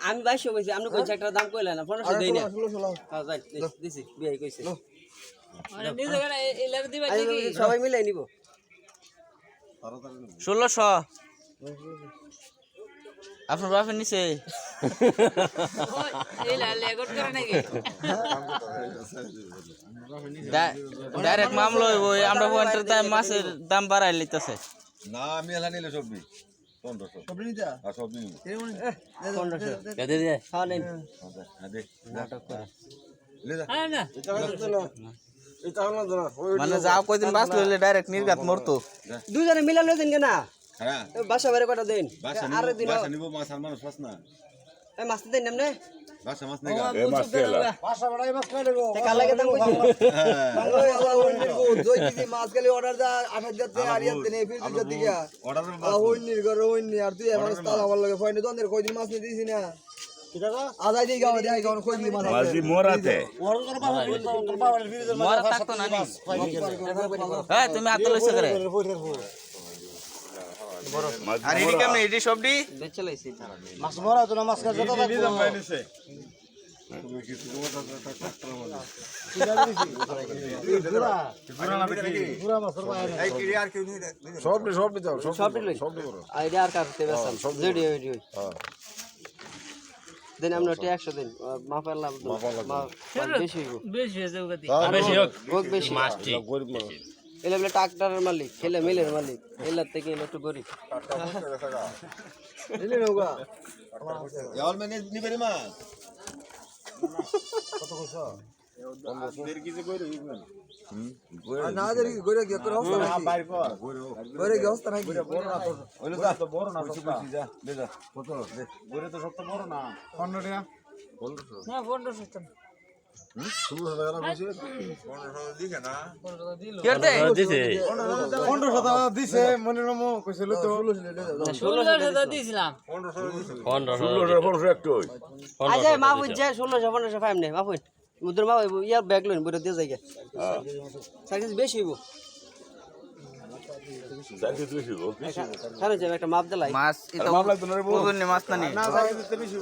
আমি 2200 কইছি আপনি কইছেন একটা দাম কইলেন না 1500 দেই না হ্যাঁ যাই দিছি বিয়াই কইছে মানে নিজে গেলে এলাকা দিবা কি সবাই মিলাই নিব 1600 আপনার বাপের নিচে ডাইরেক্ট মামলা হইব আমরা পয়েন্টের দাম মাছের দাম বাড়াই লইতেছে না আমি এলা নিলে সবজি 1500 সবজি নিতে আর সবজি নিব 1500 দে দে হ্যাঁ নেন দে নাটক করে লে যা না এটা হলো না মানে যাও কয়দিন বাস লইলে ডাইরেক্ট নির্ঘাত মরতো দুজনে মিলা লই দেন কেনা হ্যাঁ বাসা বাইরে কটা দেন আর দিন বাসা নিব মাছ আর মানুষ ফাস না এই মাছ দেন নেমনে বাসা মাছ নেগা এ মাছ তেলা বাসা বড়াই মাছ খাইলে গো তে কাল লাগে দাম কইছি ওই আল্লাহ হইনির গো 2 কেজি মাছ গেলে অর্ডার দা 8000 দিতে আর ইয়াতে নেই ফির দিতে দিগা অর্ডার আল্লাহ হইনির গো হইনি আর তুই আমার তাল আমার লাগে ফয়নি দনের কই দিন মাছ নি দিছি না কি দাদা আজাই দি গাও দেই গাও কই দিন মাছ মাঝি মোরাতে ওর তোর বাবা ফ্রিজের মরা থাকতো না নি হ্যাঁ তুমি হাত লইছ করে আর এডি কেমনে এডি সবডি বেচে লাইছি মাছ মরা তো না মাছ কা যত থাকবো তুমি কি তোমার ট্রাক্টর মধ্যে পুরা মাছ এই কি আর কেউ নেই সব নি দাও সব লই আইডিয়া আর কাটতে বেসাম জেডি ভিডিও দেন আমরা 100 দেন মাফাল্লাহ বেশি হইব বেশি হয়ে যাবে বেশি হোক বেশি মাছ ঠিক গরিব মানুষ এলে বলে ট্রাক্টরের মালিক খেলে মিলের মালিক এলার থেকে একটু গরিব দিলে নৌকা ইয়াল মেনে নিবেরি মাছ কত কইছো দের কি যে কইরে বুঝবেন না দের কি গরে কি করে হস্তা না বাইর কর গরে কি হস্তা না বড় না তো হইলো যা তো বড় না তো বুঝি যা দে যা কত দে গরে তো সব তো বড় না 15 টাকা 1500 না 1500 শুরু হয়ে গেল বুঝি 1500 দিকে না কেটে দিছে 1500 টাকা দিছে মনিরম কইছিল তো 1600 দিছিলাম 1500 একটু আজে মা বুঝছে 1600 ফাইম নে মা বুঝ উদর মা ইয়ার ব্যাগ লইন বড় দিয়ে যাইগে সাইজ বেশি হইব জানি তুই শিব কারণ যে একটা মাপ দিলাই মাছ এটা মামলা তো না রে ওজন মাছ না নি না সাইজ বেশি